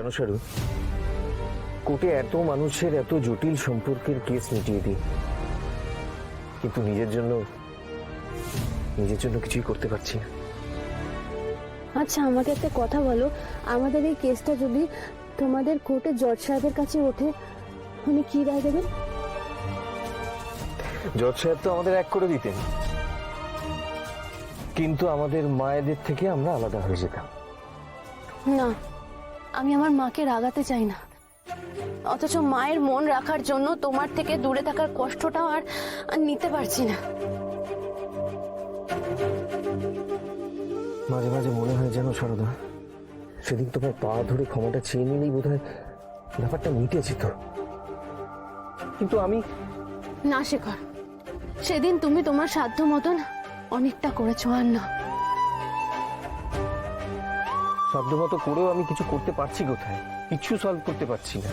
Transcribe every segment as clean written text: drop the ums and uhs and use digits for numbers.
জানো শারু, কোর্টে এত মানুষের এত জটিল সম্পর্কের কেস মিটিয়ে দিই, কিন্তু নিজের জন্য কিছুই করতে পারছি না। আচ্ছা আমাকে একটা কথা বলো, আমাদের এই কেসটা যদি তোমাদের কোর্টে জজ সাহেবের কাছে ওঠে, উনি কি রায় দেবেন? জজ সাহেব তো আমাদের এক করে দিতেন, কিন্তু আমাদের মায়েদের থেকে আমরা আলাদা হয়ে যেতাম। না, আমি আমার মাকে রাগাতে চাই না, অথচ মায়ের মন রাখার জন্য তোমার থেকে দূরে থাকার কষ্টটাও আর নিতে পারছি না। মাঝে মাঝে মনে হয় যেন সারদা, সেদিন তোমার পা ধরে ক্ষমাটা চেয়ে নিলেই বোধহয় ব্যাপারটা মিটে যেত, কিন্তু আমি না শেখর, সেদিন তুমি তোমার সাধ্য মতন অনেকটা করেছো, আর না। সাধ্যমতো করেও আমি কিছু করতে পারছি কোথায়? কিছু সলভ করতে পারছি না।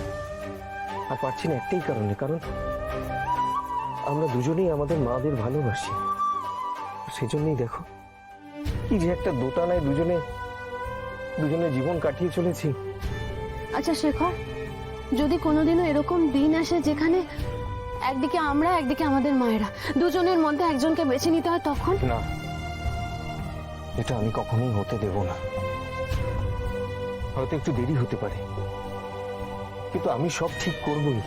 আর পারছি না একটাই কারণে, কারণ আমরা দুজনেই আমাদের মাদের ভালোবাসি। সেজন্যই দেখো কি যে একটা দোটানায় দুজনে জীবন কাটিয়ে চলেছি। আচ্ছা শেখর, যদি কোনোদিনও এরকম দিন আসে যেখানে একদিকে আমরা একদিকে আমাদের মায়েরা, দুজনের মধ্যে একজনকে বেছে নিতে হয়, তখন? না, এটা আমি কখনোই হতে দেব না। হয়তো একটু দেরি হতে পারে, কিন্তু আমি সব ঠিক করবই।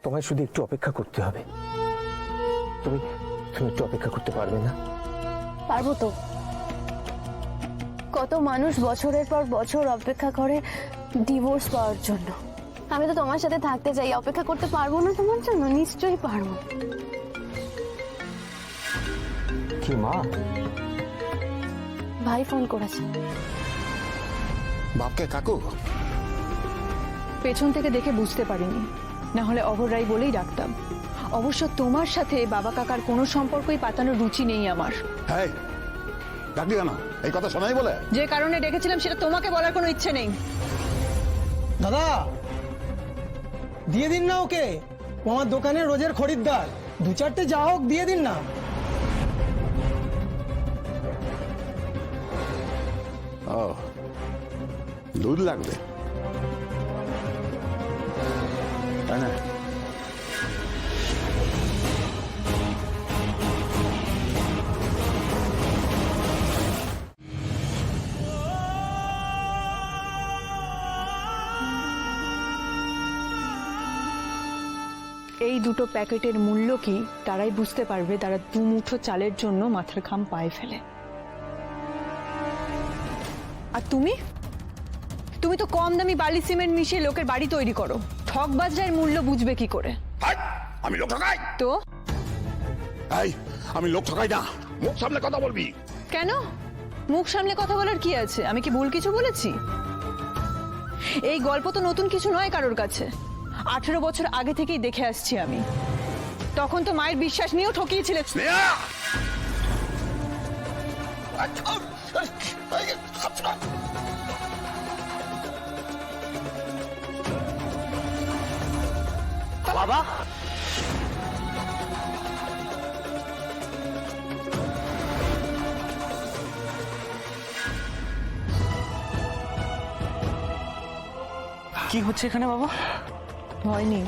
তোমায় শুধু একটু অপেক্ষা করতে হবে। তুমি একটু অপেক্ষা করতে পারবে না? পারবো তো। কত মানুষ বছরের পর বছর অপেক্ষা করে ডিভোর্স পাওয়ার জন্য। আমি তো তোমার সাথে থাকতে চাই, অপেক্ষা করতে পারবো না তোমার জন্য? নিশ্চয়ই পারবো। কি মা? ভাই ফোন করেছে। বাপকে কাকু? পেছন থেকে দেখে বুঝতে পারিনি, না হলে অভর রায় বলেই ডাকতাম। অবশ্য তোমার সাথে বাবা কাকার কোনো সম্পর্কই পাতানোর রুচি নেই আমার। হ্যাঁ, ডাকলি কেন? এই কথা শোনাই বলে? যে কারণে ডেকেছিলাম সেটা তোমাকে বলার কোনো ইচ্ছে নেই। দাদা, দিয়ে দিন না ওকে, ও আমার দোকানে রোজের খরিদ্দার। দু চারটে যা হোক দিয়ে দিন না। ও, দুধ লাগবে তাই না? এই দুটো প্যাকেটের মূল্য কি তারাই বুঝতে পারবে তারা দুমুঠো চালের জন্য মাথার ঘাম পায়ে ফেলে। আর তুমি তো কম দামি বালি সিমেন্ট মিশিয়ে লোকের বাড়ি তৈরি করো। ঠকবাজরা এর মূল্য বুঝবে কি করে? আমি লোক ঠকাই? তো এই, আমি লোক ঠকাই না। মুখ সামনে কথা বলবি। কেন? মুখ সামলে কথা বলার কি আছে? আমি কি ভুল কিছু বলেছি? এই গল্প তো নতুন কিছু নয় কারোর কাছে। 18 বছর আগে থেকেই দেখে আসছি আমি। তখন তো মায়ের বিশ্বাস নিয়েও ঠকিয়েছিলে। বাবা, কি হচ্ছে এখানে বাবা? ভয় নেই,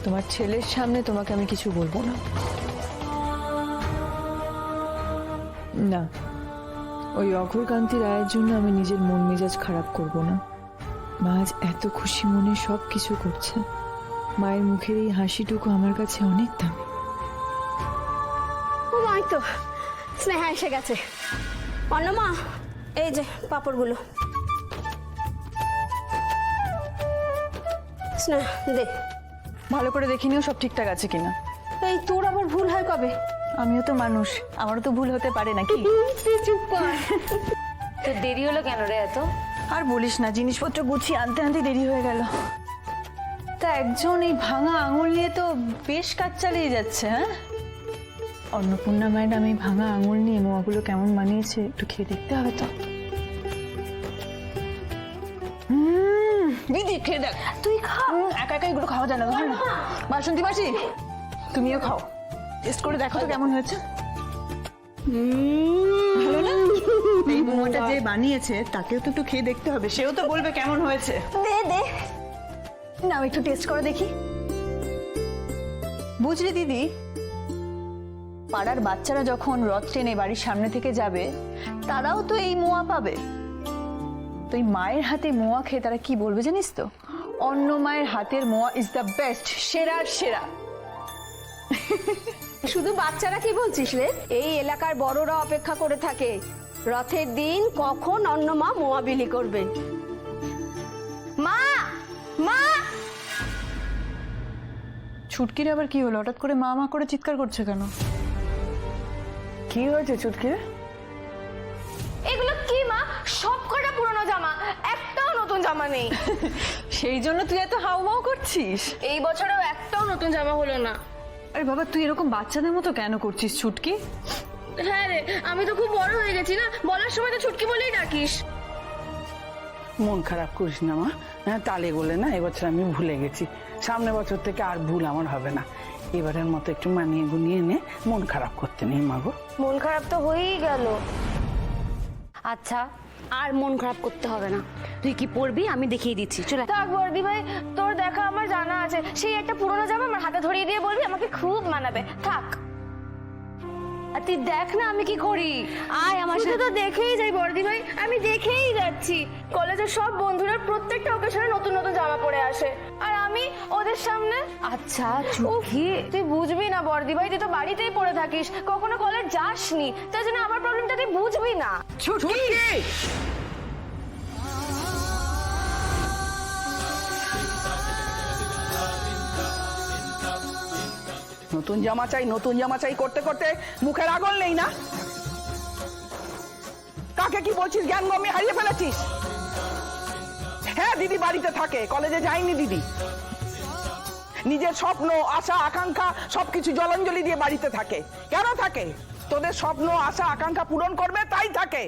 তোমার ছেলের সামনে তোমাকে আমি কিছু বলবো না। না, ওই অঘরকান্তি রায়ের জন্য আমি নিজের মন মেজাজ খারাপ করব না। মা আজ এত খুশি মনে সব কিছু করছে। মায়ের মুখের এই হাসিটুকু আমার কাছে অনেক দামি। ও মাই তো, স্নেহা এসে গেছে। অন্নমা, এই যে পাপড়গুলো। স্নেহা দে। ভালো করে দেখে নিও সব ঠিকঠাক আছে কিনা। এই তোর আবার ভুল হয় কবে? আমিও তো মানুষ, আমারও তো ভুল হতে পারে নাকি? চুপ কর। তো দেরি হলো কেন রে এত? আর বলিস না, জিনিসপত্র গুছিয়ে আনতে আনতে দেরি হয়ে গেল। তা একজন এই ভাঙা আঙুল নিয়ে তো বেশ কাজ চালিয়ে যাচ্ছে। হ্যাঁ, অন্নপূর্ণা ম্যাডাম এই ভাঙা আঙুল নিয়ে মোয়াগুলো কেমন বানিয়েছে একটু খেয়ে দেখতে হবে তো। দিদি খেয়ে দেখ। তুই খা। একা একা এগুলো খাওয়া যায় না। বাসন্তী মাসি, তুমিও খাও, টেস্ট করে দেখো তো কেমন হয়েছে। ভালো না? এই মোয়াটা যে বানিয়েছে তাকেও তো একটু খেয়ে দেখতে হবে, সেও তো বলবে কেমন হয়েছে। দে দে না, একটু টেস্ট করে দেখি। বুঝলি দিদি, পাড়ার বাচ্চারা যখন রথ টেনে বাড়ির সামনে থেকে যাবে তারাও তো এই মোয়া পাবে। তো এই মায়ের হাতে মোয়া খেয়ে তারা কি বলবে জানিস তো? অন্য মায়ের হাতের মোয়া ইজ দ্য বেস্ট, সেরার সেরা। শুধু বাচ্চারা কি বলছিস রে, এই এলাকার বড়রা অপেক্ষা করে থাকে রথের দিন কখন অন্য মা মোয়া বিলি করবে। মা মা, ছুটকির আবার কি হলো? হঠাৎ করে মা মা করে চিৎকার করছে কেন? কি হয়েছে ছুটকির? এগুলো কি মা? সব কটা পুরনো জামা, একটাও নতুন জামা নেই। সেই জন্য তুই এত হাউমাউ করছিস? এই বছরেও একটাও নতুন জামা হলো না। আরে বাবা, তুই এরকম বাচ্চাদের মতো কেন করছিস ছুটকি? হ্যাঁ রে, আমি তো খুব বড় হয়ে গেছি না, বলার সময় তো ছুটকি বলেই ডাকিস। মন খারাপ করিস না মা, হ্যাঁ তালে গোলে না এবছর আমি ভুলে গেছি, সামনের বছর থেকে আর ভুল আমার হবে না। এবারের মতো একটু মানিয়ে গুনিয়ে নে, মন খারাপ করতে নেই মা গো। মন খারাপ তো হয়েই গেল। আচ্ছা, আর মন খারাপ করতে হবে না। তুই কি পরবি আমি দেখিয়ে দিচ্ছি, চলে। থাক বর্দি ভাই, তোর দেখা আমার জানা আছে। সেই একটা পুরনো জামা আমার হাতে ধরিয়ে দিয়ে বলবি আমাকে খুব মানাবে। থাক, আর তুই দেখ না আমি কি করি। আয় আমার শুধু সাথে। তো দেখেই যাই বর্দি ভাই, আমি দেখেই যাচ্ছি। কলেজের সব বন্ধুরা প্রত্যেকটা অকেশনে নতুন নতুন জামা পরে আসে, আর আমি ওদের সামনে। আচ্ছা উফ, তুই বুঝবি না বর্দি ভাই, তুই তো বাড়িতেই পড়ে থাকিস, কখনো কলেজ যাসনি, তাই জন্য আমার প্রবলেমটা তুই বুঝবি না। নতুন জামা চাই নতুন জামা চাই করতে করতে মুখের আগল নেই না? কাকে কি বলছিস, জ্ঞান গম্য হারিয়ে ফেলেছিস? হ্যাঁ দিদি বাড়িতে থাকে, কলেজে যায়নি দিদি। নিজের স্বপ্ন আশা আকাঙ্ক্ষা সবকিছু জলাঞ্জলি দিয়ে বাড়িতে থাকে। কেন থাকে? তোদের স্বপ্ন আশা আকাঙ্ক্ষা পূরণ করবে তাই থাকে।